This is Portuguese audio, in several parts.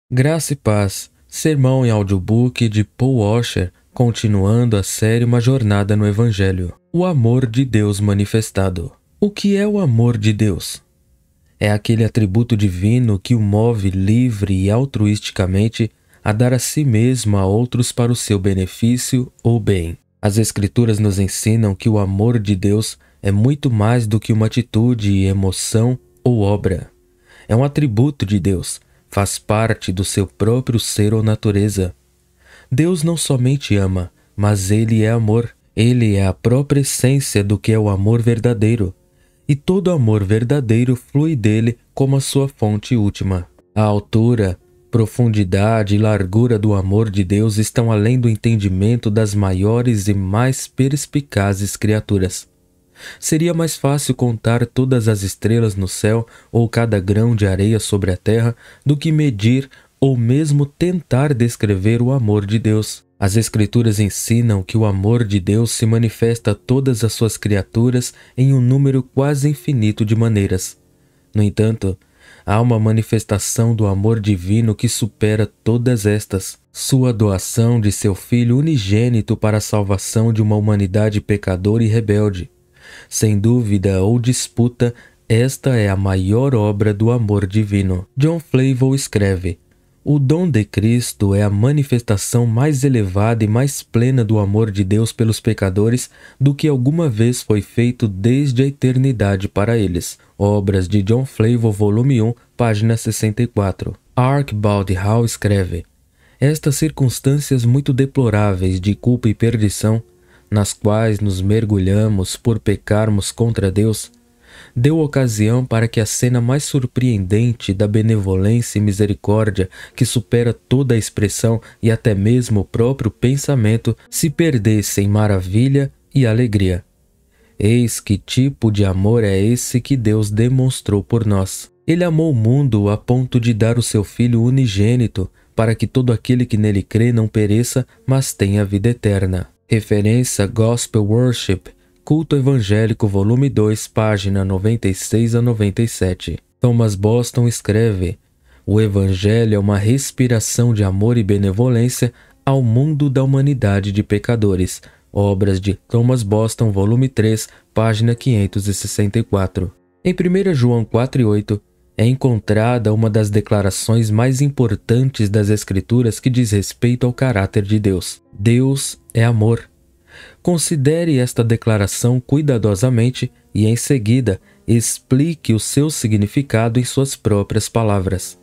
Graça e Paz, sermão em audiobook de Paul Washer, continuando a série Uma Jornada no Evangelho. O amor de Deus manifestado. O que é o amor de Deus? É aquele atributo divino que o move livre e altruisticamente a dar a si mesmo a outros para o seu benefício ou bem. As Escrituras nos ensinam que o amor de Deus é muito mais do que uma atitude, emoção ou obra. É um atributo de Deus. Faz parte do seu próprio ser ou natureza. Deus não somente ama, mas Ele é amor. Ele é a própria essência do que é o amor verdadeiro. E todo amor verdadeiro flui dele como a sua fonte última. A altura, profundidade e largura do amor de Deus estão além do entendimento das maiores e mais perspicazes criaturas. Seria mais fácil contar todas as estrelas no céu ou cada grão de areia sobre a terra do que medir ou mesmo tentar descrever o amor de Deus. As Escrituras ensinam que o amor de Deus se manifesta a todas as suas criaturas em um número quase infinito de maneiras. No entanto, há uma manifestação do amor divino que supera todas estas. Sua doação de seu Filho unigênito para a salvação de uma humanidade pecadora e rebelde. Sem dúvida ou disputa, esta é a maior obra do amor divino. John Flavel escreve: o dom de Cristo é a manifestação mais elevada e mais plena do amor de Deus pelos pecadores do que alguma vez foi feito desde a eternidade para eles. Obras de John Flavel, volume 1, página 64. Archibald Hall escreve: estas circunstâncias muito deploráveis de culpa e perdição, nas quais nos mergulhamos por pecarmos contra Deus, deu ocasião para que a cena mais surpreendente da benevolência e misericórdia, que supera toda a expressão e até mesmo o próprio pensamento, se perdesse em maravilha e alegria. Eis que tipo de amor é esse que Deus demonstrou por nós. Ele amou o mundo a ponto de dar o seu Filho unigênito, para que todo aquele que nele crê não pereça, mas tenha vida eterna. Referência Gospel Worship, Culto Evangélico, volume 2, página 96 a 97. Thomas Boston escreve: o Evangelho é uma respiração de amor e benevolência ao mundo da humanidade de pecadores. Obras de Thomas Boston, volume 3, página 564. Em 1 João 4:8, é encontrada uma das declarações mais importantes das Escrituras que diz respeito ao caráter de Deus. Deus é amor. Considere esta declaração cuidadosamente e, em seguida, explique o seu significado em suas próprias palavras.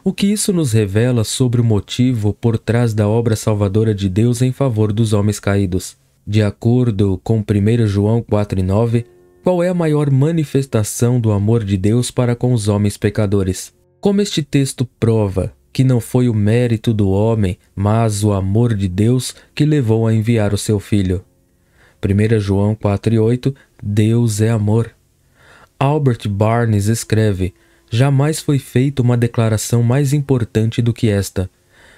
O que isso nos revela sobre o motivo por trás da obra salvadora de Deus em favor dos homens caídos? De acordo com 1 João 4:9, qual é a maior manifestação do amor de Deus para com os homens pecadores? Como este texto prova que não foi o mérito do homem, mas o amor de Deus que levou a enviar o seu Filho? 1 João 4:8, Deus é amor. Albert Barnes escreve: jamais foi feita uma declaração mais importante do que esta.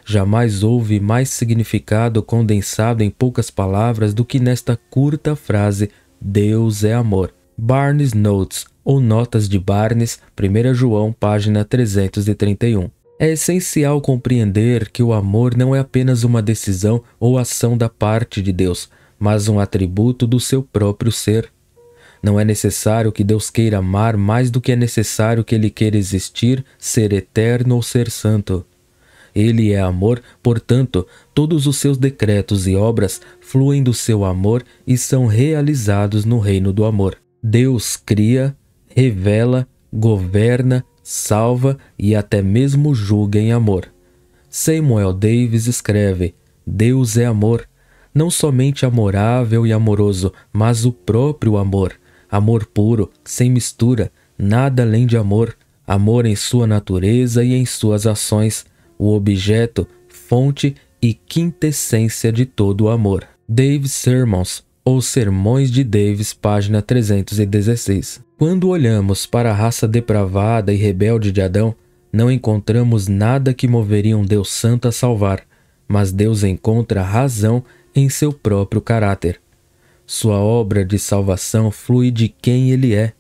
Jamais houve mais significado condensado em poucas palavras do que nesta curta frase: Deus é amor. Barnes Notes, ou Notas de Barnes, 1 João, página 331. É essencial compreender que o amor não é apenas uma decisão ou ação da parte de Deus, mas um atributo do seu próprio ser. Não é necessário que Deus queira amar mais do que é necessário que Ele queira existir, ser eterno ou ser santo. Ele é amor, portanto, todos os seus decretos e obras fluem do seu amor e são realizados no reino do amor. Deus cria, revela, governa, salva e até mesmo julga em amor. Samuel Davis escreve: Deus é amor, não somente amorável e amoroso, mas o próprio amor. Amor puro, sem mistura, nada além de amor. Amor em sua natureza e em suas ações, o objeto, fonte e quintessência de todo o amor. Davis Sermons, ou Sermões de Davis, página 316. Quando olhamos para a raça depravada e rebelde de Adão, não encontramos nada que moveria um Deus santo a salvar, mas Deus encontra razão em seu próprio caráter. Sua obra de salvação flui de quem Ele é.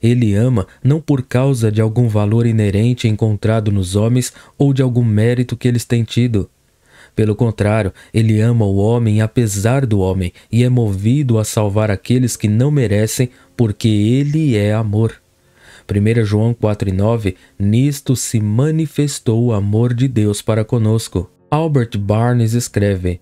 Ele ama não por causa de algum valor inerente encontrado nos homens ou de algum mérito que eles têm tido. Pelo contrário, ele ama o homem apesar do homem e é movido a salvar aqueles que não merecem, porque ele é amor. 1 João 4,9, nisto se manifestou o amor de Deus para conosco. Albert Barnes escreve: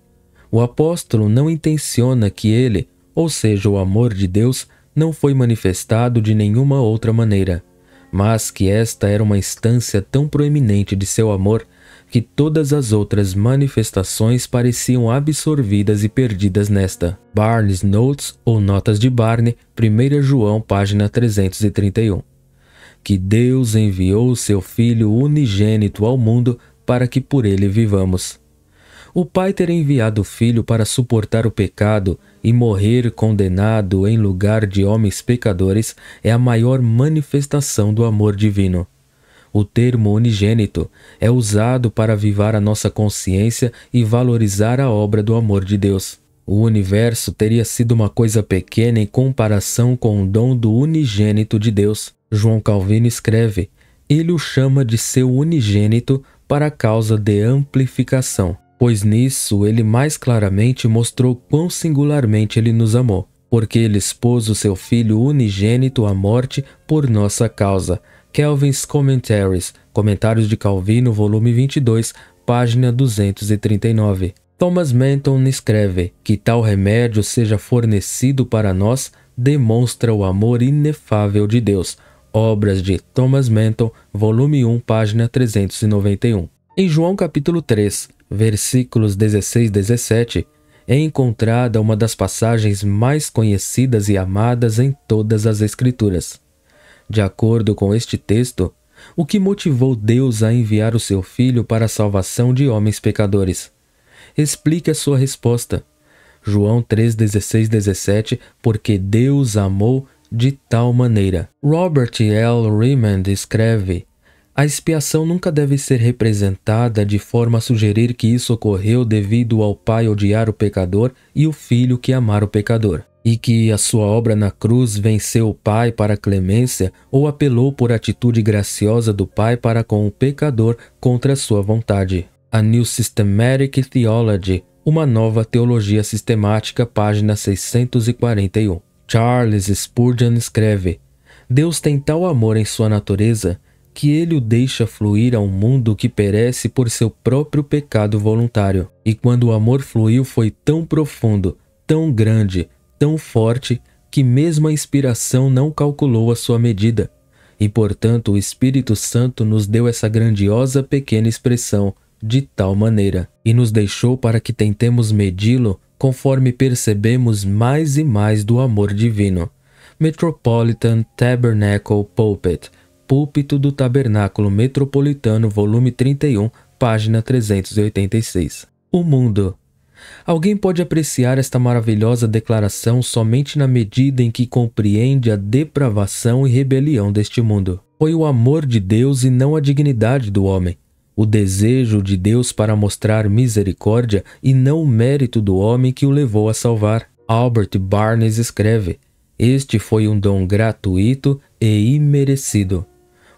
o apóstolo não intenciona que ele, ou seja, o amor de Deus, não foi manifestado de nenhuma outra maneira, mas que esta era uma instância tão proeminente de seu amor que todas as outras manifestações pareciam absorvidas e perdidas nesta. Barnes Notes ou Notas de Barney, 1 João, página 331. Que Deus enviou seu Filho unigênito ao mundo para que por ele vivamos. O Pai ter enviado o Filho para suportar o pecado e morrer condenado em lugar de homens pecadores é a maior manifestação do amor divino. O termo unigênito é usado para avivar a nossa consciência e valorizar a obra do amor de Deus. O universo teria sido uma coisa pequena em comparação com o dom do unigênito de Deus. João Calvino escreve: ele o chama de seu unigênito para a causa de amplificação, pois nisso ele mais claramente mostrou quão singularmente ele nos amou, porque ele expôs o seu Filho unigênito à morte por nossa causa. Calvin's Commentaries, Comentários de Calvino, volume 22, página 239. Thomas Manton escreve: que tal remédio seja fornecido para nós demonstra o amor inefável de Deus. Obras de Thomas Manton, volume 1, página 391. Em João capítulo 3, versículos 16 e 17, é encontrada uma das passagens mais conhecidas e amadas em todas as Escrituras. De acordo com este texto, o que motivou Deus a enviar o seu Filho para a salvação de homens pecadores? Explique a sua resposta. João 3, 16 e 17, porque Deus amou de tal maneira. Robert L. Raymond escreve: a expiação nunca deve ser representada de forma a sugerir que isso ocorreu devido ao Pai odiar o pecador e o Filho que amar o pecador, e que a sua obra na cruz venceu o Pai para a clemência ou apelou por atitude graciosa do Pai para com o pecador contra a sua vontade. A New Systematic Theology, uma nova teologia sistemática, página 641. Charles Spurgeon escreve: Deus tem tal amor em sua natureza que ele o deixa fluir a um mundo que perece por seu próprio pecado voluntário. E quando o amor fluiu foi tão profundo, tão grande, tão forte, que mesmo a inspiração não calculou a sua medida. E portanto o Espírito Santo nos deu essa grandiosa pequena expressão, de tal maneira, e nos deixou para que tentemos medi-lo conforme percebemos mais e mais do amor divino. Metropolitan Tabernacle Pulpit, Púlpito do Tabernáculo Metropolitano, volume 31, página 386. O mundo. Alguém pode apreciar esta maravilhosa declaração somente na medida em que compreende a depravação e rebelião deste mundo. Foi o amor de Deus e não a dignidade do homem, o desejo de Deus para mostrar misericórdia e não o mérito do homem que o levou a salvar. Albert Barnes escreve: este foi um dom gratuito e imerecido.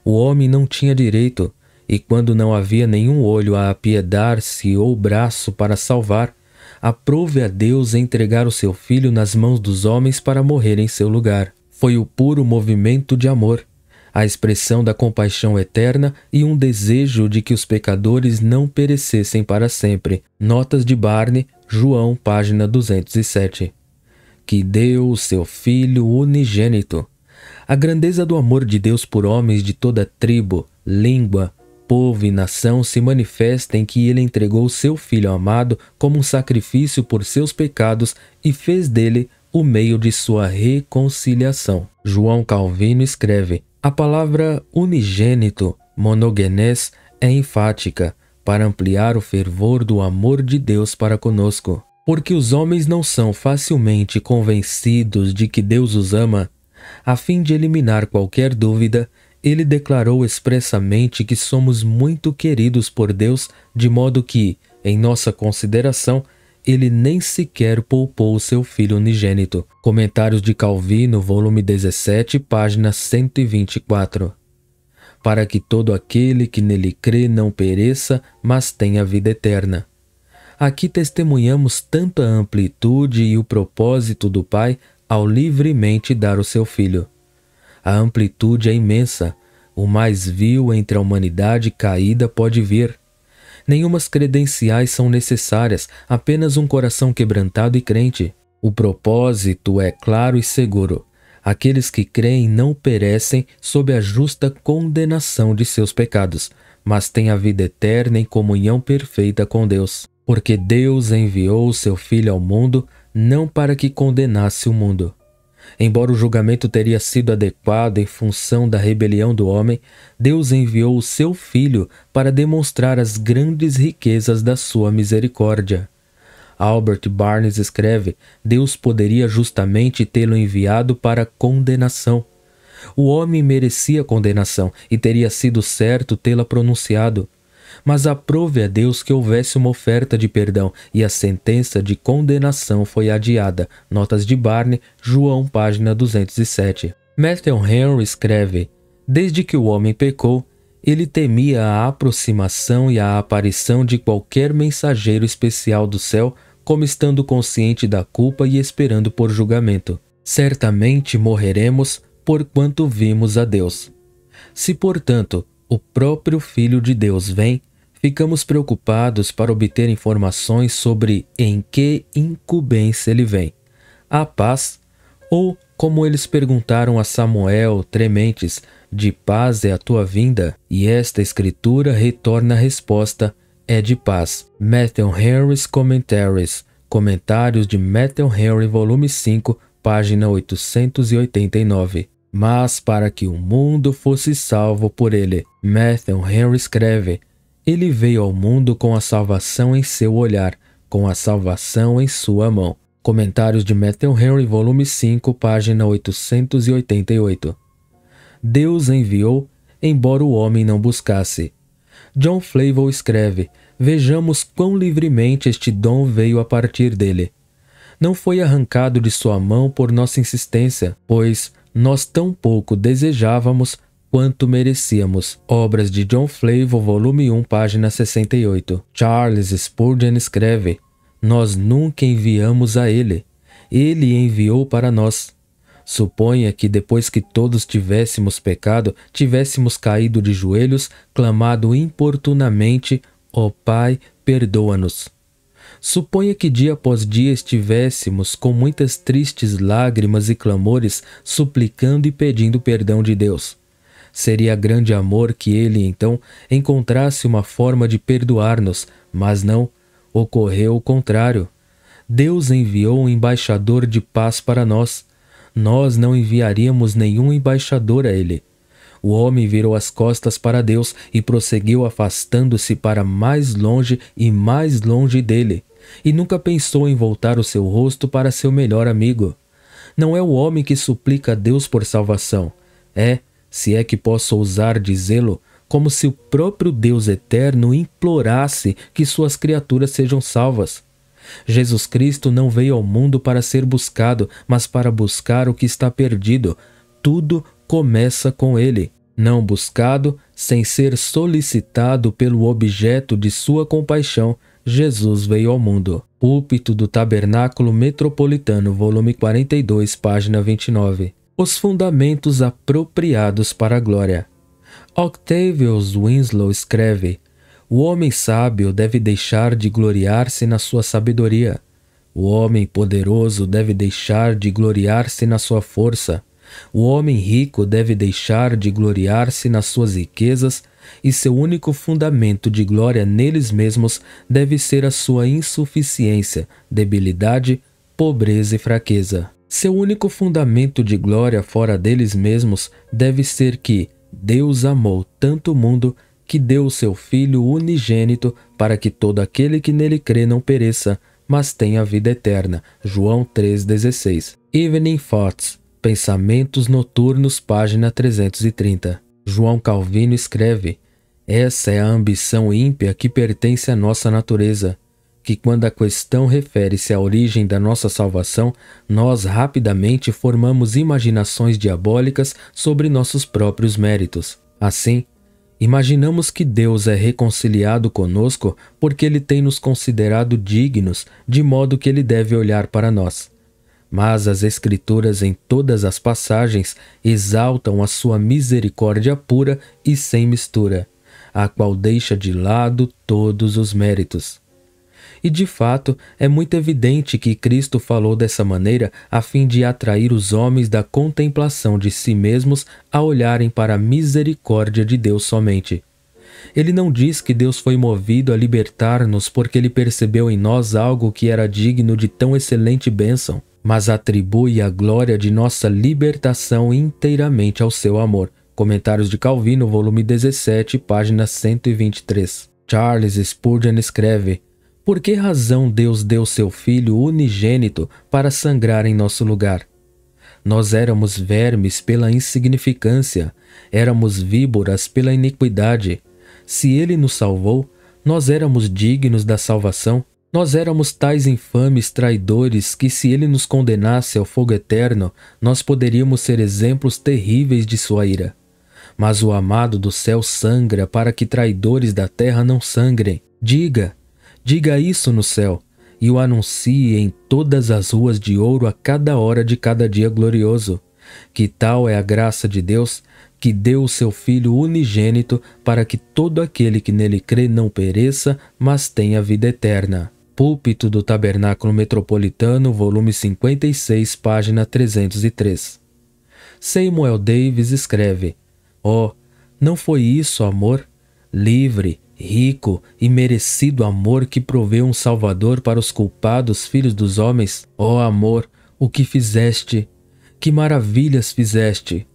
O homem não tinha direito, e quando não havia nenhum olho a apiedar-se ou braço para salvar, aprove a Deus entregar o seu Filho nas mãos dos homens para morrer em seu lugar. Foi o puro movimento de amor, a expressão da compaixão eterna e um desejo de que os pecadores não perecessem para sempre. Notas de Barney, João, página 207. Que deu o seu Filho unigênito. A grandeza do amor de Deus por homens de toda tribo, língua, povo e nação se manifesta em que ele entregou seu Filho amado como um sacrifício por seus pecados e fez dele o meio de sua reconciliação. João Calvino escreve: a palavra unigênito, monogenes, é enfática para ampliar o fervor do amor de Deus para conosco. Porque os homens não são facilmente convencidos de que Deus os ama, a fim de eliminar qualquer dúvida, ele declarou expressamente que somos muito queridos por Deus, de modo que, em nossa consideração, ele nem sequer poupou o seu Filho unigênito. Comentários de Calvino, volume 17, página 124. Para que todo aquele que nele crê não pereça, mas tenha vida eterna. Aqui testemunhamos tanto a amplitude e o propósito do Pai ao livremente dar o seu Filho. A amplitude é imensa, o mais vil entre a humanidade caída pode vir. Nenhumas credenciais são necessárias, apenas um coração quebrantado e crente. O propósito é claro e seguro. Aqueles que creem não perecem sob a justa condenação de seus pecados, mas têm a vida eterna em comunhão perfeita com Deus. Porque Deus enviou o seu Filho ao mundo, não para que condenasse o mundo. Embora o julgamento teria sido adequado em função da rebelião do homem, Deus enviou o seu Filho para demonstrar as grandes riquezas da sua misericórdia. Albert Barnes escreve: Deus poderia justamente tê-lo enviado para condenação. O homem merecia condenação e teria sido certo tê-la pronunciado. Mas aprove a Deus que houvesse uma oferta de perdão, e a sentença de condenação foi adiada. Notas de Barnes, João, página 207. Matthew Henry escreve: desde que o homem pecou, ele temia a aproximação e a aparição de qualquer mensageiro especial do céu, como estando consciente da culpa e esperando por julgamento. Certamente morreremos, porquanto vimos a Deus. Se, portanto, o próprio Filho de Deus vem, ficamos preocupados para obter informações sobre em que incumbência ele vem. A paz? Ou, como eles perguntaram a Samuel, trementes, de paz é a tua vinda? E esta escritura retorna a resposta, é de paz. Matthew Henry's Commentaries, Comentários de Matthew Henry, volume 5, página 889. Mas para que o mundo fosse salvo por ele. Matthew Henry escreve: ele veio ao mundo com a salvação em seu olhar, com a salvação em sua mão. Comentários de Matthew Henry, volume 5, página 888. Deus enviou, embora o homem não buscasse. John Flavel escreve: vejamos quão livremente este dom veio a partir dele. Não foi arrancado de sua mão por nossa insistência, pois nós tão pouco desejávamos quanto merecíamos. Obras de John Flavel, volume 1, página 68. Charles Spurgeon escreve: nós nunca enviamos a ele. Ele enviou para nós. Suponha que depois que todos tivéssemos pecado, tivéssemos caído de joelhos, clamado importunamente: ó Pai, perdoa-nos. Suponha que dia após dia estivéssemos com muitas tristes lágrimas e clamores, suplicando e pedindo perdão de Deus. Seria grande amor que ele, então, encontrasse uma forma de perdoar-nos, mas não, ocorreu o contrário. Deus enviou um embaixador de paz para nós. Nós não enviaríamos nenhum embaixador a ele. O homem virou as costas para Deus e prosseguiu afastando-se para mais longe e mais longe dele, e nunca pensou em voltar o seu rosto para seu melhor amigo. Não é o homem que suplica a Deus por salvação. É, se é que posso ousar dizê-lo, como se o próprio Deus eterno implorasse que suas criaturas sejam salvas. Jesus Cristo não veio ao mundo para ser buscado, mas para buscar o que está perdido. Tudo começa com ele. Não buscado, sem ser solicitado pelo objeto de sua compaixão, Jesus veio ao mundo. Púlpito do Tabernáculo Metropolitano, volume 42, página 29. Os fundamentos apropriados para a glória. Octavius Winslow escreve: o homem sábio deve deixar de gloriar-se na sua sabedoria. O homem poderoso deve deixar de gloriar-se na sua força. O homem rico deve deixar de gloriar-se nas suas riquezas, e seu único fundamento de glória neles mesmos deve ser a sua insuficiência, debilidade, pobreza e fraqueza. Seu único fundamento de glória fora deles mesmos deve ser que Deus amou tanto o mundo que deu o seu Filho unigênito para que todo aquele que nele crê não pereça, mas tenha vida eterna. João 3,16. Evening Thoughts, Pensamentos Noturnos, página 330. João Calvino escreve: essa é a ambição ímpia que pertence à nossa natureza. que quando a questão refere-se à origem da nossa salvação, nós rapidamente formamos imaginações diabólicas sobre nossos próprios méritos. Assim, imaginamos que Deus é reconciliado conosco porque Ele tem nos considerado dignos, de modo que Ele deve olhar para nós. Mas as Escrituras em todas as passagens exaltam a sua misericórdia pura e sem mistura, a qual deixa de lado todos os méritos. E de fato, é muito evidente que Cristo falou dessa maneira a fim de atrair os homens da contemplação de si mesmos a olharem para a misericórdia de Deus somente. Ele não diz que Deus foi movido a libertar-nos porque ele percebeu em nós algo que era digno de tão excelente bênção, mas atribui a glória de nossa libertação inteiramente ao seu amor. Comentários de Calvino, volume 17, página 123. Charles Spurgeon escreve: por que razão Deus deu seu Filho unigênito para sangrar em nosso lugar? Nós éramos vermes pela insignificância, éramos víboras pela iniquidade. Se Ele nos salvou, nós éramos dignos da salvação. Nós éramos tais infames traidores que, se Ele nos condenasse ao fogo eterno, nós poderíamos ser exemplos terríveis de sua ira. Mas o amado do céu sangra para que traidores da terra não sangrem. Diga isso no céu, e o anuncie em todas as ruas de ouro a cada hora de cada dia glorioso. Que tal é a graça de Deus, que deu o seu Filho unigênito para que todo aquele que nele crê não pereça, mas tenha vida eterna. Púlpito do Tabernáculo Metropolitano, volume 56, página 303. Samuel Davis escreve: oh, não foi isso amor? Livre, rico e merecido amor que proveu um Salvador para os culpados filhos dos homens? Ó amor, o que fizeste? Que maravilhas fizeste!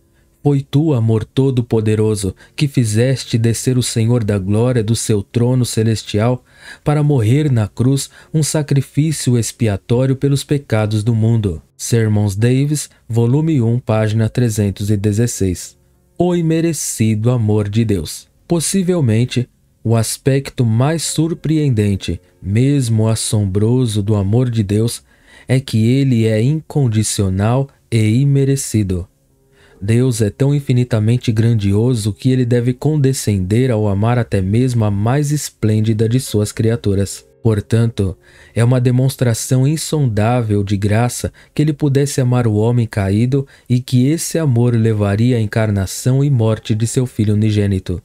Foi tu, amor todo-poderoso, que fizeste descer o Senhor da glória do seu trono celestial para morrer na cruz um sacrifício expiatório pelos pecados do mundo. Sermons Davis, volume 1, página 316. O imerecido amor de Deus. Possivelmente, o aspecto mais surpreendente, mesmo assombroso do amor de Deus, é que ele é incondicional e imerecido. Deus é tão infinitamente grandioso que ele deve condescender ao amar até mesmo a mais esplêndida de suas criaturas. Portanto, é uma demonstração insondável de graça que ele pudesse amar o homem caído e que esse amor levaria à encarnação e morte de seu Filho unigênito.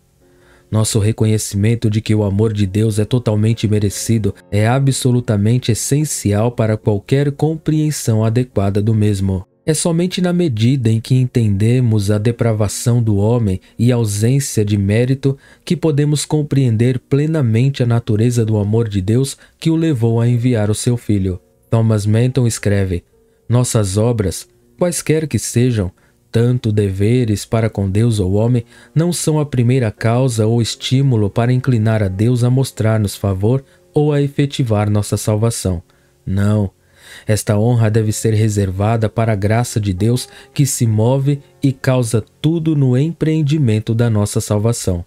Nosso reconhecimento de que o amor de Deus é totalmente merecido é absolutamente essencial para qualquer compreensão adequada do mesmo. É somente na medida em que entendemos a depravação do homem e a ausência de mérito que podemos compreender plenamente a natureza do amor de Deus que o levou a enviar o seu Filho. Thomas Manton escreve: nossas obras, quaisquer que sejam, tanto deveres para com Deus ou homem, não são a primeira causa ou estímulo para inclinar a Deus a mostrar-nos favor ou a efetivar nossa salvação. Não. Esta honra deve ser reservada para a graça de Deus que se move e causa tudo no empreendimento da nossa salvação.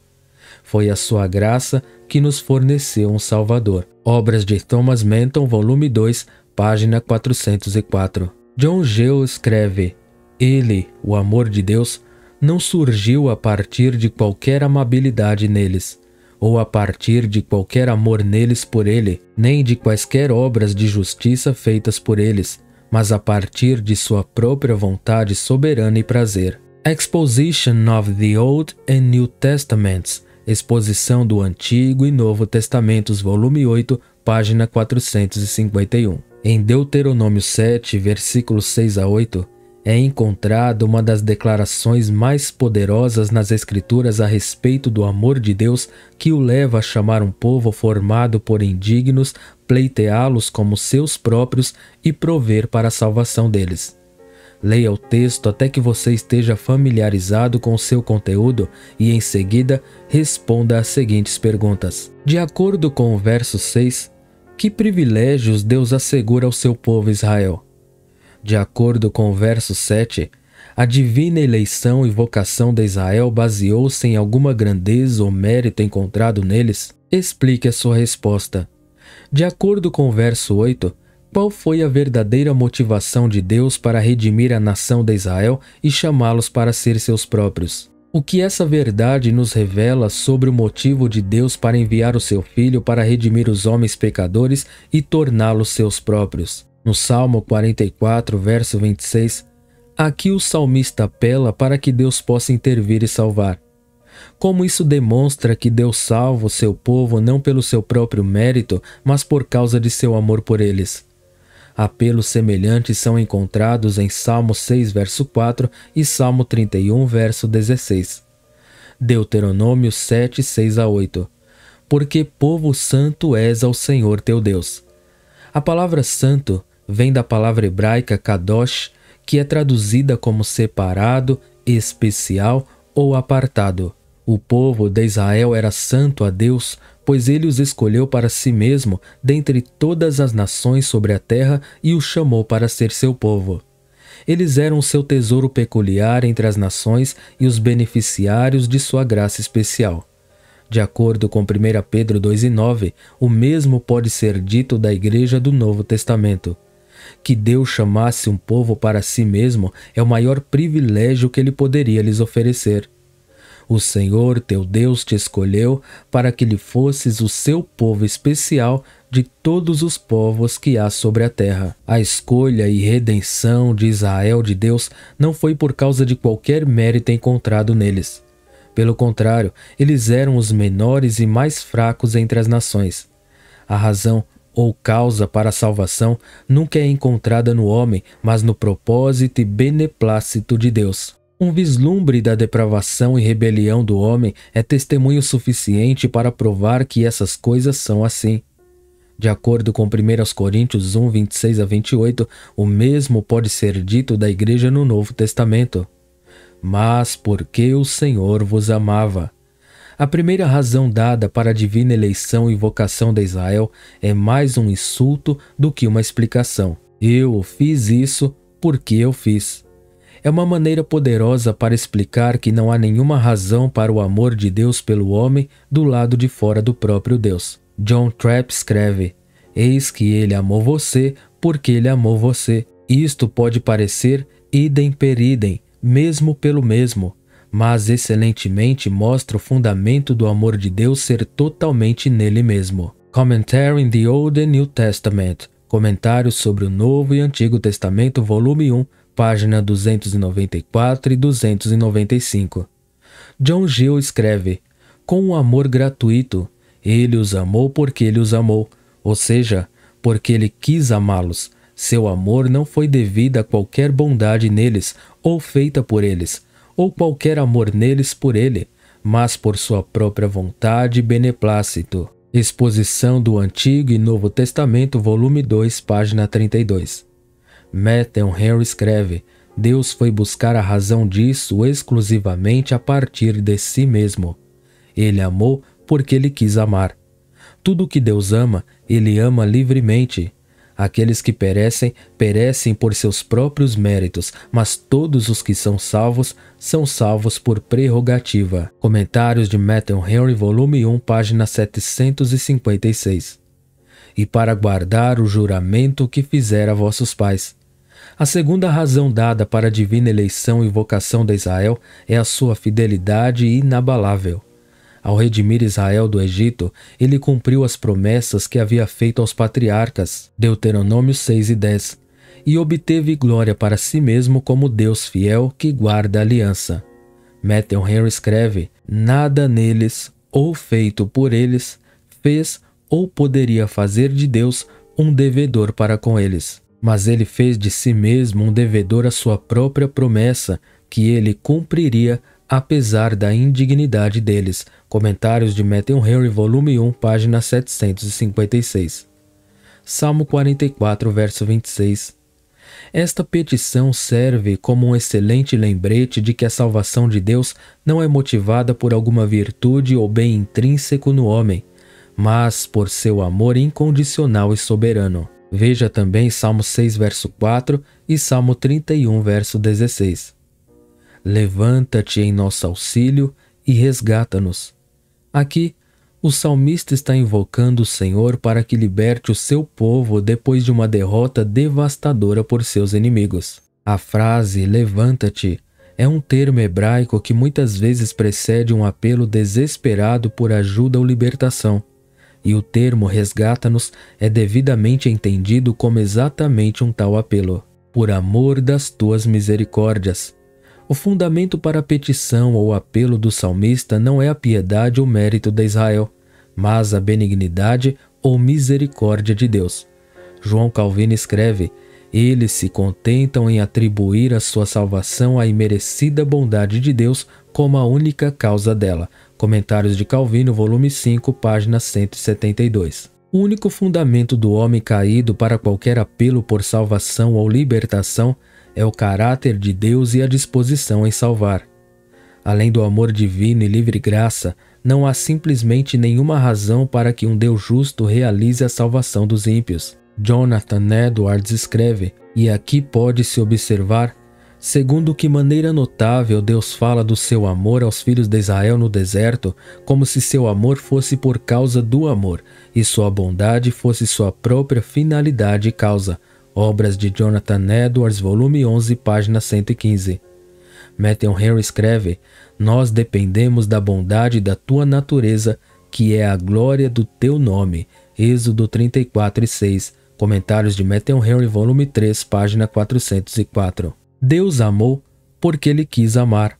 Foi a sua graça que nos forneceu um Salvador. Obras de Thomas Manton, volume 2, página 404. John Gill escreve: ele, o amor de Deus, não surgiu a partir de qualquer amabilidade neles, ou a partir de qualquer amor neles por ele, nem de quaisquer obras de justiça feitas por eles, mas a partir de sua própria vontade soberana e prazer. Exposition of the Old and New Testaments, Exposição do Antigo e Novo Testamentos, volume 8, página 451. Em Deuteronômio 7, versículos 6 a 8, é encontrada uma das declarações mais poderosas nas Escrituras a respeito do amor de Deus que o leva a chamar um povo formado por indignos, pleiteá-los como seus próprios e prover para a salvação deles. Leia o texto até que você esteja familiarizado com o seu conteúdo e, em seguida, responda às seguintes perguntas. De acordo com o verso 6, que privilégios Deus assegura ao seu povo Israel? De acordo com o verso 7, a divina eleição e vocação de Israel baseou-se em alguma grandeza ou mérito encontrado neles? Explique a sua resposta. De acordo com o verso 8, qual foi a verdadeira motivação de Deus para redimir a nação de Israel e chamá-los para ser seus próprios? O que essa verdade nos revela sobre o motivo de Deus para enviar o seu Filho para redimir os homens pecadores e torná-los seus próprios? No Salmo 44, verso 26, aqui o salmista apela para que Deus possa intervir e salvar. Como isso demonstra que Deus salva o seu povo não pelo seu próprio mérito, mas por causa de seu amor por eles. Apelos semelhantes são encontrados em Salmo 6, verso 4 e Salmo 31, verso 16. Deuteronômio 7, 6 a 8. Porque povo santo és ao Senhor teu Deus. A palavra santo vem da palavra hebraica kadosh, que é traduzida como separado, especial ou apartado. O povo de Israel era santo a Deus, pois ele os escolheu para si mesmo dentre todas as nações sobre a terra e os chamou para ser seu povo. Eles eram o seu tesouro peculiar entre as nações e os beneficiários de sua graça especial. De acordo com 1 Pedro 2,9, o mesmo pode ser dito da Igreja do Novo Testamento. Que Deus chamasse um povo para si mesmo é o maior privilégio que ele poderia lhes oferecer. O Senhor teu Deus te escolheu para que lhe fosses o seu povo especial de todos os povos que há sobre a terra. A escolha e redenção de Israel de Deus não foi por causa de qualquer mérito encontrado neles. Pelo contrário, eles eram os menores e mais fracos entre as nações. A razão ou causa para a salvação nunca é encontrada no homem, mas no propósito e beneplácito de Deus. Um vislumbre da depravação e rebelião do homem é testemunho suficiente para provar que essas coisas são assim. De acordo com 1 Coríntios 1, 26 a 28, o mesmo pode ser dito da igreja no Novo Testamento. Mas porque o Senhor vos amava. A primeira razão dada para a divina eleição e vocação de Israel é mais um insulto do que uma explicação. Eu fiz isso porque eu fiz. É uma maneira poderosa para explicar que não há nenhuma razão para o amor de Deus pelo homem do lado de fora do próprio Deus. John Trapp escreve: eis que ele amou você porque ele amou você. Isto pode parecer idem per idem, mesmo pelo mesmo, mas excelentemente mostra o fundamento do amor de Deus ser totalmente nele mesmo. Commentary in the Old and New Testament. Comentários sobre o Novo e Antigo Testamento, volume 1, página 294 e 295. John Gill escreve: com um amor gratuito, ele os amou porque ele os amou, ou seja, porque ele quis amá-los. Seu amor não foi devido a qualquer bondade neles, ou feita por eles, ou qualquer amor neles por ele, mas por sua própria vontade e beneplácito. Exposição do Antigo e Novo Testamento, volume 2, página 32. Matthew Henry escreve: Deus foi buscar a razão disso exclusivamente a partir de si mesmo. Ele amou porque ele quis amar. Tudo o que Deus ama, ele ama livremente. Aqueles que perecem, perecem por seus próprios méritos, mas todos os que são salvos por prerrogativa. Comentários de Matthew Henry, volume 1, página 756. E para guardar o juramento que fizera a vossos pais. A segunda razão dada para a divina eleição e vocação de Israel é a sua fidelidade inabalável. Ao redimir Israel do Egito, ele cumpriu as promessas que havia feito aos patriarcas, Deuteronômio 6 e 10, e obteve glória para si mesmo como Deus fiel que guarda a aliança. Matthew Henry escreve: nada neles, ou feito por eles, fez ou poderia fazer de Deus um devedor para com eles. Mas ele fez de si mesmo um devedor à sua própria promessa, que ele cumpriria apesar da indignidade deles. Comentários de Matthew Henry, volume 1, página 756. Salmo 44, verso 26. Esta petição serve como um excelente lembrete de que a salvação de Deus não é motivada por alguma virtude ou bem intrínseco no homem, mas por seu amor incondicional e soberano. Veja também Salmo 6, verso 4 e Salmo 31, verso 16. Levanta-te em nosso auxílio e resgata-nos. Aqui, O salmista está invocando o Senhor para que liberte o seu povo depois de uma derrota devastadora por seus inimigos. A frase "levanta-te" é um termo hebraico que muitas vezes precede um apelo desesperado por ajuda ou libertação. E o termo "resgata-nos" é devidamente entendido como exatamente um tal apelo. Por amor das tuas misericórdias. O fundamento para a petição ou apelo do salmista não é a piedade ou mérito de Israel, mas a benignidade ou misericórdia de Deus. João Calvino escreve: eles se contentam em atribuir a sua salvação à imerecida bondade de Deus como a única causa dela. Comentários de Calvino, volume 5, página 172. O único fundamento do homem caído para qualquer apelo por salvação ou libertação é o caráter de Deus e a disposição em salvar. Além do amor divino e livre graça, não há simplesmente nenhuma razão para que um Deus justo realize a salvação dos ímpios. Jonathan Edwards escreve, e aqui pode-se observar, segundo que maneira notável Deus fala do seu amor aos filhos de Israel no deserto, como se seu amor fosse por causa do amor, e sua bondade fosse sua própria finalidade e causa. Obras de Jonathan Edwards, volume 11, página 115. Matthew Henry escreve: nós dependemos da bondade da tua natureza, que é a glória do teu nome. Êxodo 34:6. Comentários de Matthew Henry, volume 3, página 404. Deus amou porque ele quis amar.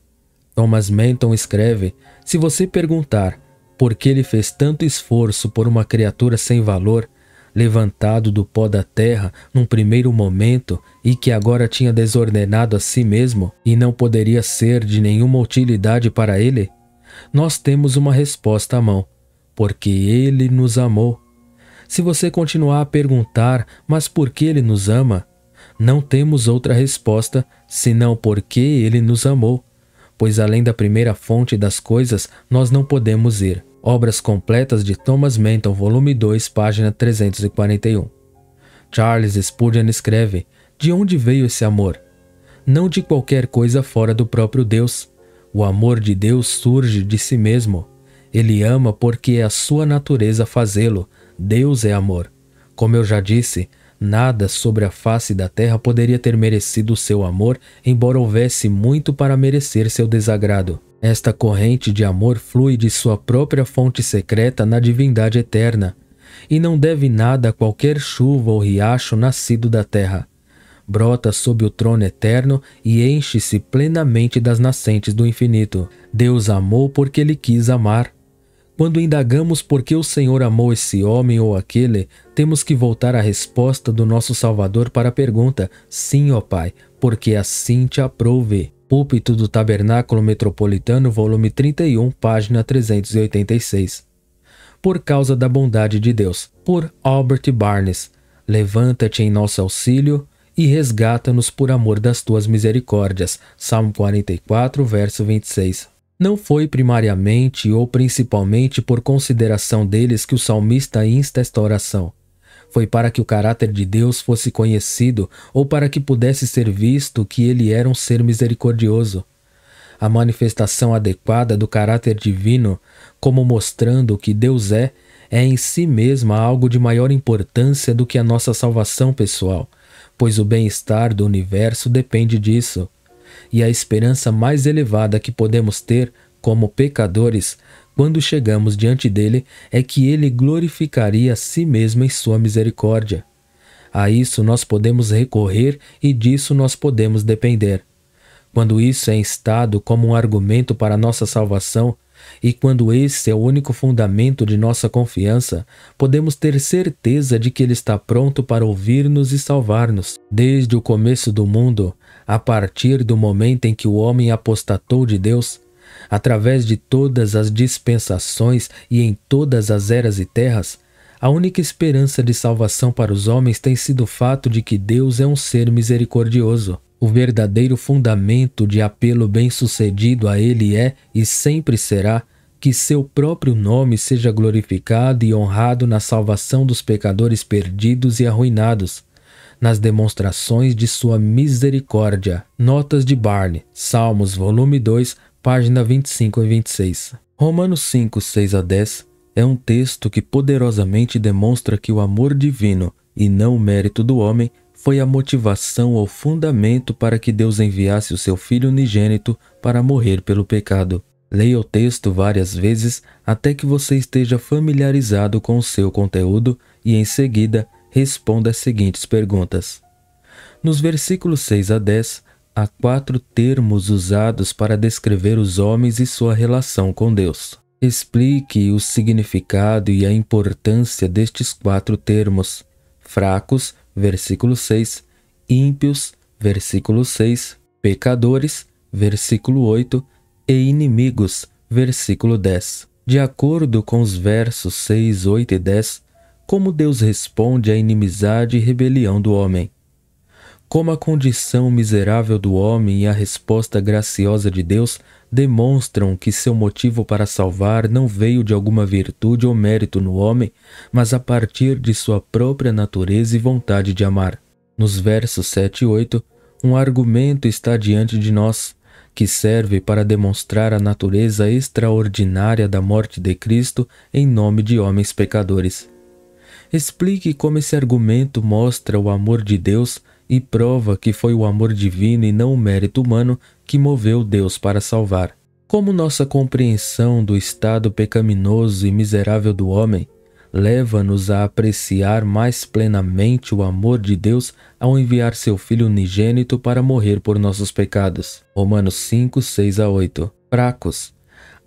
Thomas Manton escreve: se você perguntar por que ele fez tanto esforço por uma criatura sem valor, levantado do pó da terra num primeiro momento e que agora tinha desordenado a si mesmo e não poderia ser de nenhuma utilidade para ele, nós temos uma resposta à mão: porque ele nos amou. Se você continuar a perguntar, mas por que ele nos ama? Não temos outra resposta, senão porque ele nos amou, pois além da primeira fonte das coisas, nós não podemos ir. Obras completas de Thomas Manton, volume 2, página 341. Charles Spurgeon escreve: de onde veio esse amor? Não de qualquer coisa fora do próprio Deus. O amor de Deus surge de si mesmo. Ele ama porque é a sua natureza fazê-lo. Deus é amor. Como eu já disse, nada sobre a face da terra poderia ter merecido o seu amor, embora houvesse muito para merecer seu desagrado. Esta corrente de amor flui de sua própria fonte secreta na divindade eterna, e não deve nada a qualquer chuva ou riacho nascido da terra. Brota sob o trono eterno e enche-se plenamente das nascentes do infinito. Deus amou porque ele quis amar. Quando indagamos por que o Senhor amou esse homem ou aquele, temos que voltar à resposta do nosso Salvador para a pergunta: sim, ó Pai, porque assim te aprouve. Púlpito do Tabernáculo Metropolitano, volume 31, página 386. Por causa da bondade de Deus, por Albert Barnes. Levanta-te em nosso auxílio e resgata-nos por amor das tuas misericórdias. Salmo 44, verso 26. Não foi primariamente ou principalmente por consideração deles que o salmista insta esta oração. Foi para que o caráter de Deus fosse conhecido ou para que pudesse ser visto que ele era um ser misericordioso. A manifestação adequada do caráter divino, como mostrando o que Deus é em si mesma algo de maior importância do que a nossa salvação pessoal, pois o bem-estar do universo depende disso. E a esperança mais elevada que podemos ter, como pecadores, quando chegamos diante dele, é que ele glorificaria a si mesmo em sua misericórdia. A isso nós podemos recorrer e disso nós podemos depender. Quando isso é instado como um argumento para a nossa salvação, e quando esse é o único fundamento de nossa confiança, podemos ter certeza de que ele está pronto para ouvir-nos e salvar-nos. Desde o começo do mundo, a partir do momento em que o homem apostatou de Deus, através de todas as dispensações e em todas as eras e terras, a única esperança de salvação para os homens tem sido o fato de que Deus é um ser misericordioso. O verdadeiro fundamento de apelo bem-sucedido a ele é e sempre será que seu próprio nome seja glorificado e honrado na salvação dos pecadores perdidos e arruinados, nas demonstrações de sua misericórdia. Notas de Barnes, Salmos, volume 2, página 25 e 26. Romanos 5, 6 a 10 é um texto que poderosamente demonstra que o amor divino, e não o mérito do homem, foi a motivação ou fundamento para que Deus enviasse o seu Filho unigênito para morrer pelo pecado. Leia o texto várias vezes até que você esteja familiarizado com o seu conteúdo e, em seguida, responda as seguintes perguntas. Nos versículos 6 a 10, há 4 termos usados para descrever os homens e sua relação com Deus. Explique o significado e a importância destes 4 termos. Fracos, versículo 6, ímpios, versículo 6, pecadores, versículo 8, e inimigos, versículo 10. De acordo com os versos 6, 8 e 10, como Deus responde à inimizade e rebelião do homem? Como a condição miserável do homem e a resposta graciosa de Deus demonstram que seu motivo para salvar não veio de alguma virtude ou mérito no homem, mas a partir de sua própria natureza e vontade de amar. Nos versos 7 e 8, um argumento está diante de nós, que serve para demonstrar a natureza extraordinária da morte de Cristo em nome de homens pecadores. Explique como esse argumento mostra o amor de Deus e prova que foi o amor divino e não o mérito humano que moveu Deus para salvar. Como nossa compreensão do estado pecaminoso e miserável do homem leva-nos a apreciar mais plenamente o amor de Deus ao enviar seu Filho unigênito para morrer por nossos pecados. Romanos 5, 6 a 8. Fracos.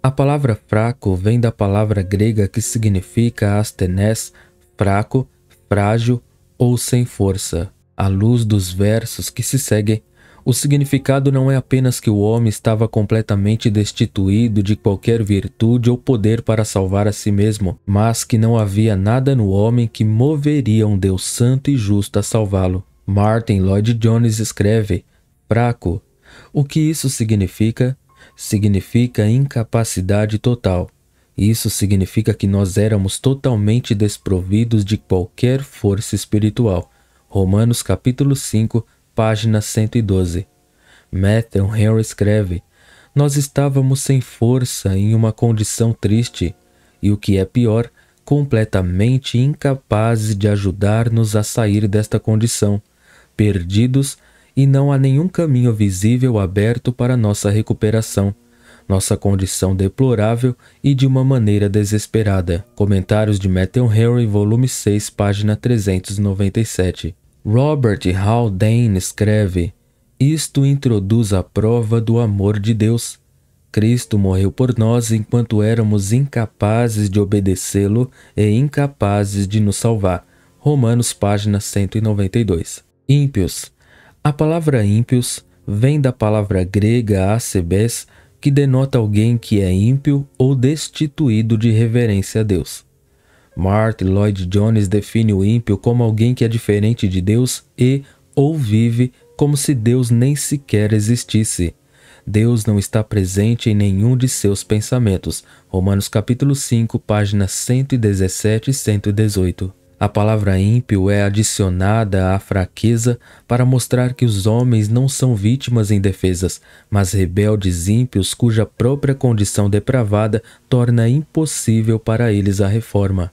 A palavra fraco vem da palavra grega que significa asthenes, fraco, frágil ou sem força. À luz dos versos que se seguem, o significado não é apenas que o homem estava completamente destituído de qualquer virtude ou poder para salvar a si mesmo, mas que não havia nada no homem que moveria um Deus santo e justo a salvá-lo. Martin Lloyd-Jones escreve, fraco. O que isso significa? Significa incapacidade total. Isso significa que nós éramos totalmente desprovidos de qualquer força espiritual. Romanos capítulo 5, página 112. Matthew Henry escreve, nós estávamos sem força em uma condição triste e, o que é pior, completamente incapazes de ajudar-nos a sair desta condição, perdidos e não há nenhum caminho visível aberto para nossa recuperação. Nossa condição deplorável e de uma maneira desesperada. Comentários de Matthew Henry, volume 6, página 397. Robert Haldane escreve, isto introduz a prova do amor de Deus. Cristo morreu por nós enquanto éramos incapazes de obedecê-lo e incapazes de nos salvar. Romanos, página 192. Ímpios. A palavra ímpios vem da palavra grega asebes, que denota alguém que é ímpio ou destituído de reverência a Deus. Martin Lloyd-Jones define o ímpio como alguém que é diferente de Deus e ou vive como se Deus nem sequer existisse. Deus não está presente em nenhum de seus pensamentos. Romanos capítulo 5, páginas 117 e 118. A palavra ímpio é adicionada à fraqueza para mostrar que os homens não são vítimas indefesas, mas rebeldes ímpios cuja própria condição depravada torna impossível para eles a reforma.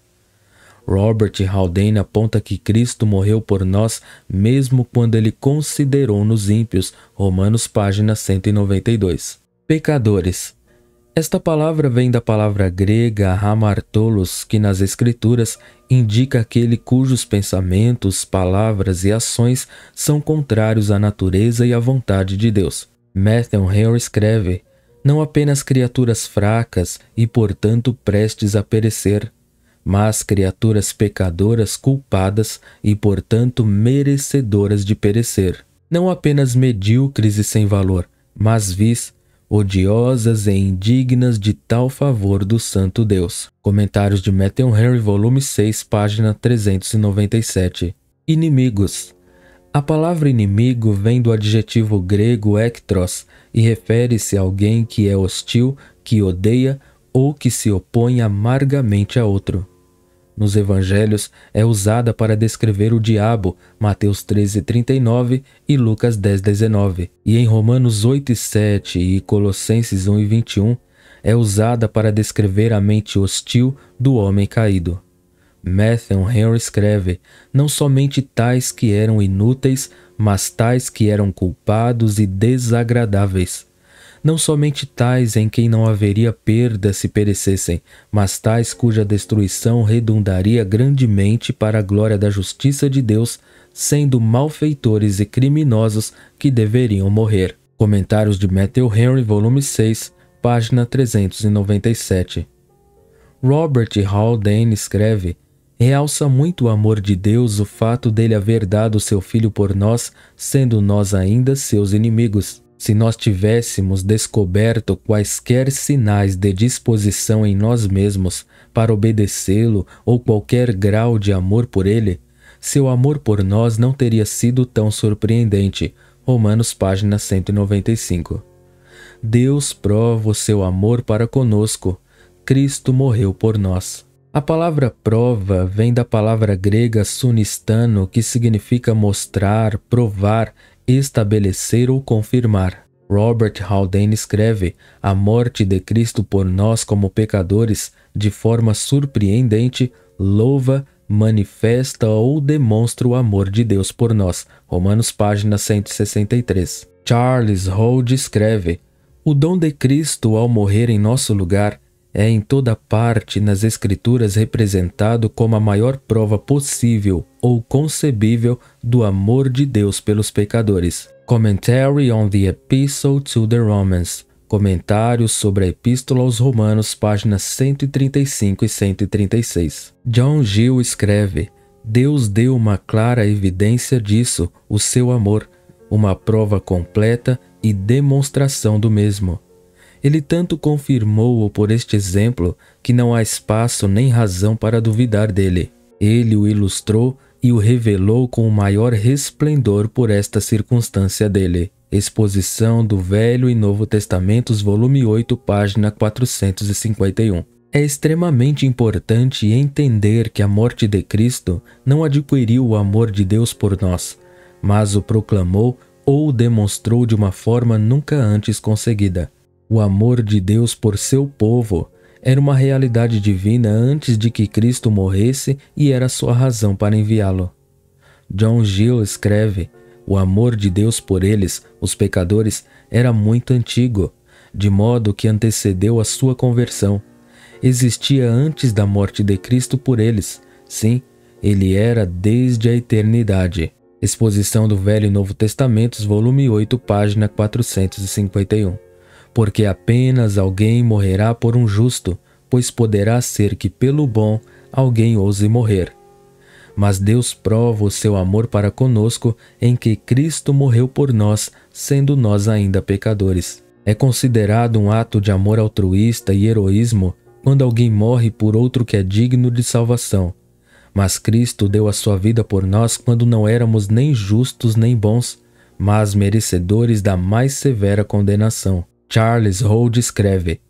Robert Haldane aponta que Cristo morreu por nós mesmo quando ele considerou-nos ímpios. Romanos, página 192. Pecadores. Esta palavra vem da palavra grega hamartolos, que nas Escrituras indica aquele cujos pensamentos, palavras e ações são contrários à natureza e à vontade de Deus. Matthew Henry escreve, não apenas criaturas fracas e, portanto, prestes a perecer, mas criaturas pecadoras culpadas e, portanto, merecedoras de perecer. Não apenas medíocres e sem valor, mas vis, odiosas e indignas de tal favor do santo Deus. Comentários de Matthew Henry, volume 6, página 397. Inimigos. A palavra inimigo vem do adjetivo grego ektros e refere-se a alguém que é hostil, que odeia ou que se opõe amargamente a outro. Nos evangelhos é usada para descrever o diabo, Mateus 13:39 e Lucas 10:19. E em Romanos 8:7 e Colossenses 1:21 é usada para descrever a mente hostil do homem caído. Matthew Henry escreve: não somente tais que eram inúteis, mas tais que eram culpados e desagradáveis. Não somente tais em quem não haveria perda se perecessem, mas tais cuja destruição redundaria grandemente para a glória da justiça de Deus, sendo malfeitores e criminosos que deveriam morrer. Comentários de Matthew Henry, volume 6, página 397. Robert Haldane escreve: realça muito o amor de Deus o fato dele haver dado seu Filho por nós, sendo nós ainda seus inimigos. Se nós tivéssemos descoberto quaisquer sinais de disposição em nós mesmos para obedecê-lo ou qualquer grau de amor por ele, seu amor por nós não teria sido tão surpreendente. Romanos, página 195. Deus prova o seu amor para conosco. Cristo morreu por nós. A palavra prova vem da palavra grega sunistano, que significa mostrar, provar, estabelecer ou confirmar. Robert Haldane escreve: a morte de Cristo por nós como pecadores, de forma surpreendente, louva, manifesta ou demonstra o amor de Deus por nós. Romanos, página 163. Charles Rhodes escreve: o dom de Cristo ao morrer em nosso lugar é em toda parte nas Escrituras representado como a maior prova possível ou concebível do amor de Deus pelos pecadores. Commentary on the Epistle to the Romans. Comentários sobre a Epístola aos Romanos, páginas 135 e 136. John Gill escreve: Deus deu uma clara evidência disso, o seu amor, uma prova completa e demonstração do mesmo. Ele tanto confirmou-o por este exemplo que não há espaço nem razão para duvidar dele. Ele o ilustrou e o revelou com o maior resplendor por esta circunstância dele. Exposição do Velho e Novo Testamentos, volume 8, página 451. É extremamente importante entender que a morte de Cristo não adquiriu o amor de Deus por nós, mas o proclamou ou o demonstrou de uma forma nunca antes conseguida. O amor de Deus por seu povo era uma realidade divina antes de que Cristo morresse e era sua razão para enviá-lo. John Gill escreve: o amor de Deus por eles, os pecadores, era muito antigo, de modo que antecedeu a sua conversão. Existia antes da morte de Cristo por eles. Sim, ele era desde a eternidade. Exposição do Velho e Novo Testamentos, volume 8, página 451. Porque apenas alguém morrerá por um justo, pois poderá ser que pelo bom alguém ouse morrer. Mas Deus prova o seu amor para conosco em que Cristo morreu por nós, sendo nós ainda pecadores. É considerado um ato de amor altruísta e heroísmo quando alguém morre por outro que é digno de salvação. Mas Cristo deu a sua vida por nós quando não éramos nem justos nem bons, mas merecedores da mais severa condenação. Charles Rhodes escreve: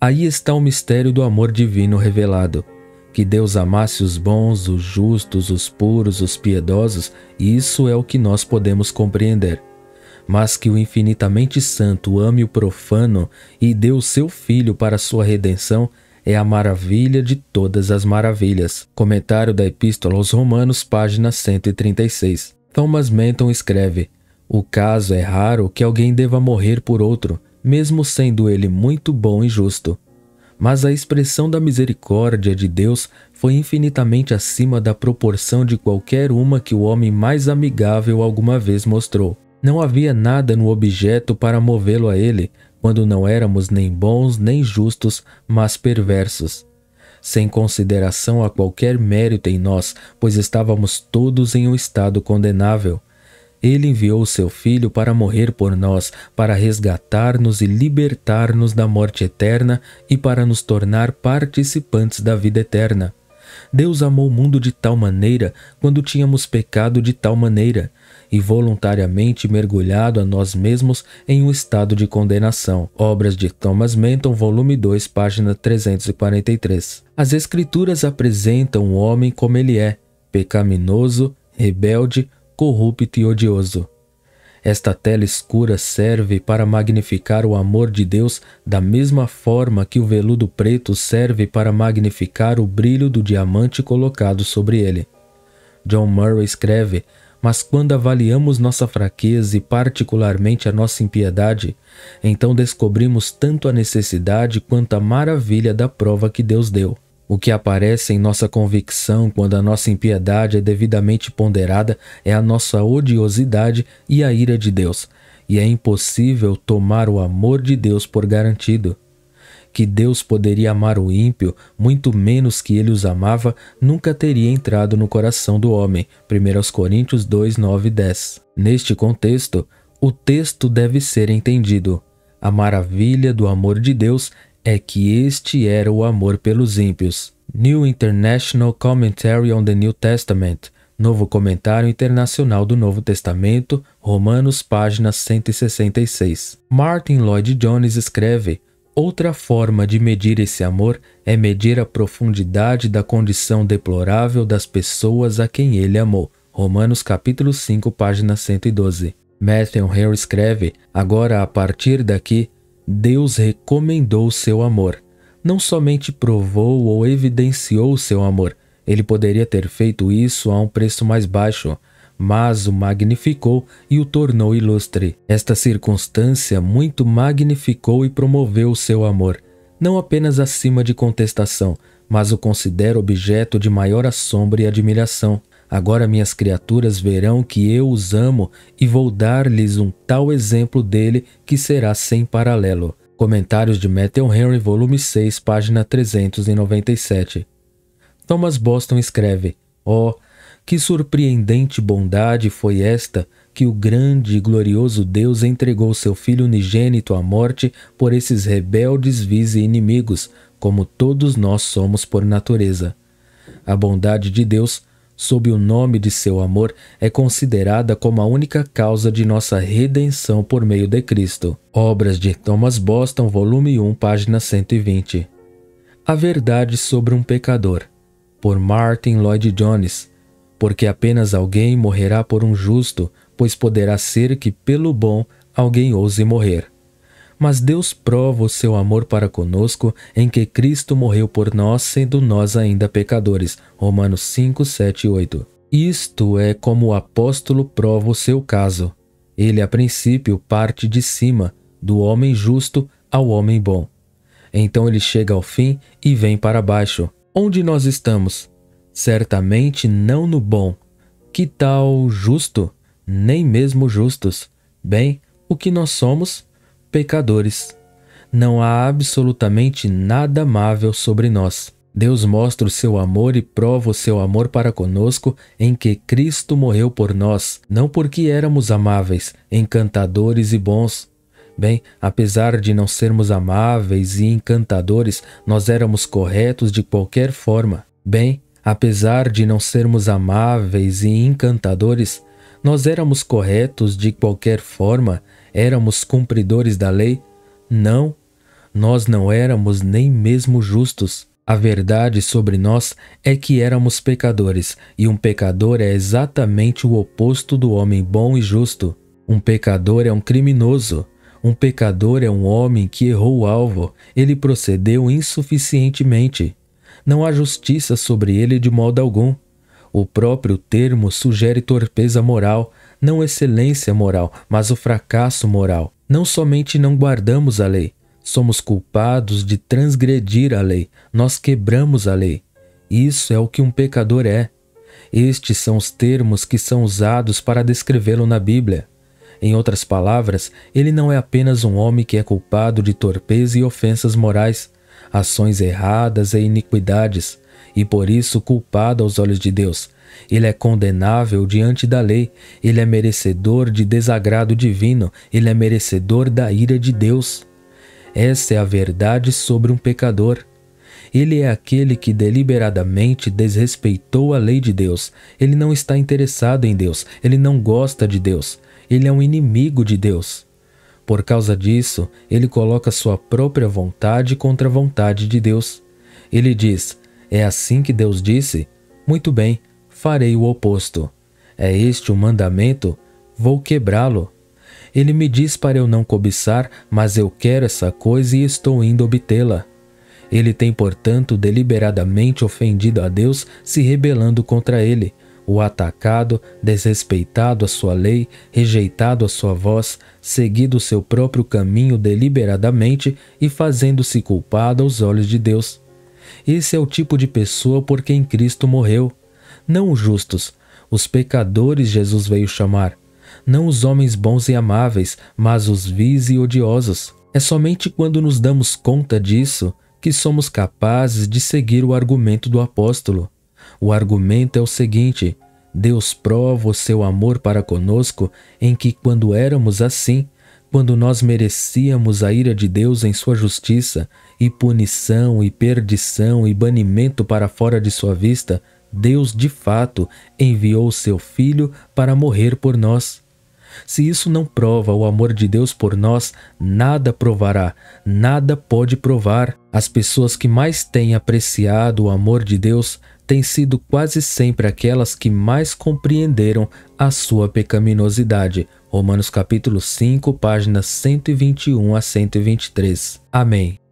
aí está o mistério do amor divino revelado. Que Deus amasse os bons, os justos, os puros, os piedosos, isso é o que nós podemos compreender. Mas que o infinitamente santo ame o profano e dê o seu Filho para sua redenção é a maravilha de todas as maravilhas. Comentário da Epístola aos Romanos, página 136. Thomas Manton escreve: o caso é raro que alguém deva morrer por outro, mesmo sendo ele muito bom e justo. Mas a expressão da misericórdia de Deus foi infinitamente acima da proporção de qualquer uma que o homem mais amigável alguma vez mostrou. Não havia nada no objeto para movê-lo a ele, quando não éramos nem bons nem justos, mas perversos. Sem consideração a qualquer mérito em nós, pois estávamos todos em um estado condenável. Ele enviou o seu Filho para morrer por nós, para resgatar-nos e libertar-nos da morte eterna e para nos tornar participantes da vida eterna. Deus amou o mundo de tal maneira, quando tínhamos pecado de tal maneira, e voluntariamente mergulhado a nós mesmos em um estado de condenação. Obras de Thomas Manton, volume 2, página 343. As Escrituras apresentam o homem como ele é, pecaminoso, rebelde, corrupto e odioso. Esta tela escura serve para magnificar o amor de Deus da mesma forma que o veludo preto serve para magnificar o brilho do diamante colocado sobre ele. John Murray escreve: mas quando avaliamos nossa fraqueza e particularmente a nossa impiedade, então descobrimos tanto a necessidade quanto a maravilha da prova que Deus deu. O que aparece em nossa convicção quando a nossa impiedade é devidamente ponderada é a nossa odiosidade e a ira de Deus, e é impossível tomar o amor de Deus por garantido. Que Deus poderia amar o ímpio, muito menos que ele os amava, nunca teria entrado no coração do homem. 1 Coríntios 2, 9 e 10. Neste contexto, o texto deve ser entendido. A maravilha do amor de Deus é que este era o amor pelos ímpios. New International Commentary on the New Testament, Novo Comentário Internacional do Novo Testamento, Romanos, página 166. Martin Lloyd-Jones escreve: outra forma de medir esse amor é medir a profundidade da condição deplorável das pessoas a quem ele amou. Romanos capítulo 5, página 112. Matthew Henry escreve: agora, a partir daqui, Deus recomendou seu amor. Não somente provou ou evidenciou seu amor, ele poderia ter feito isso a um preço mais baixo, mas o magnificou e o tornou ilustre. Esta circunstância muito magnificou e promoveu o seu amor, não apenas acima de contestação, mas o considera objeto de maior assombro e admiração. Agora minhas criaturas verão que eu os amo e vou dar-lhes um tal exemplo dele que será sem paralelo. Comentários de Matthew Henry, volume 6, página 397. Thomas Boston escreve: oh, que surpreendente bondade foi esta que o grande e glorioso Deus entregou seu Filho unigênito à morte por esses rebeldes, vis e inimigos, como todos nós somos por natureza. A bondade de Deus, sob o nome de seu amor, é considerada como a única causa de nossa redenção por meio de Cristo. Obras de Thomas Boston, volume 1, página 120. A verdade sobre um pecador, por Martin Lloyd-Jones. Porque apenas alguém morrerá por um justo, pois poderá ser que pelo bom alguém ouse morrer. Mas Deus prova o seu amor para conosco em que Cristo morreu por nós, sendo nós ainda pecadores. Romanos 5, 7 e 8. Isto é como o apóstolo prova o seu caso. Ele, a princípio, parte de cima, do homem justo ao homem bom. Então ele chega ao fim e vem para baixo. Onde nós estamos? Certamente não no bom. Que tal justo? Nem mesmo justos. Bem, o que nós somos? Pecadores. Não há absolutamente nada amável sobre nós. Deus mostra o seu amor e prova o seu amor para conosco em que Cristo morreu por nós, não porque éramos amáveis, encantadores e bons. Bem, apesar de não sermos amáveis e encantadores, nós éramos corretos de qualquer forma. Bem, apesar de não sermos amáveis e encantadores, nós éramos corretos de qualquer forma, éramos cumpridores da lei? Não, nós não éramos nem mesmo justos. A verdade sobre nós é que éramos pecadores, e um pecador é exatamente o oposto do homem bom e justo. Um pecador é um criminoso. Um pecador é um homem que errou o alvo, ele procedeu insuficientemente. Não há justiça sobre ele de modo algum. O próprio termo sugere torpeza moral, não excelência moral, mas o fracasso moral. Não somente não guardamos a lei, somos culpados de transgredir a lei, nós quebramos a lei. Isso é o que um pecador é. Estes são os termos que são usados para descrevê-lo na Bíblia. Em outras palavras, ele não é apenas um homem que é culpado de torpeza e ofensas morais, ações erradas e iniquidades, e por isso culpado aos olhos de Deus. Ele é condenável diante da lei, ele é merecedor de desagrado divino, ele é merecedor da ira de Deus. Essa é a verdade sobre um pecador. Ele é aquele que deliberadamente desrespeitou a lei de Deus. Ele não está interessado em Deus, ele não gosta de Deus. Ele é um inimigo de Deus. Por causa disso, ele coloca sua própria vontade contra a vontade de Deus. Ele diz: é assim que Deus disse? Muito bem, farei o oposto. É este o mandamento? Vou quebrá-lo. Ele me diz para eu não cobiçar, mas eu quero essa coisa e estou indo obtê-la. Ele tem, portanto, deliberadamente ofendido a Deus, se rebelando contra ele, o atacado, desrespeitado a sua lei, rejeitado a sua voz, seguido o seu próprio caminho deliberadamente e fazendo-se culpado aos olhos de Deus. Esse é o tipo de pessoa por quem Cristo morreu. Não os justos, os pecadores Jesus veio chamar. Não os homens bons e amáveis, mas os vis e odiosos. É somente quando nos damos conta disso que somos capazes de seguir o argumento do apóstolo. O argumento é o seguinte: Deus prova o seu amor para conosco em que, quando éramos assim, quando nós merecíamos a ira de Deus em sua justiça, e punição, e perdição, e banimento para fora de sua vista, Deus, de fato, enviou o seu Filho para morrer por nós. Se isso não prova o amor de Deus por nós, nada provará, nada pode provar. As pessoas que mais têm apreciado o amor de Deus têm sido quase sempre aquelas que mais compreenderam a sua pecaminosidade. Romanos capítulo 5, páginas 121 a 123. Amém.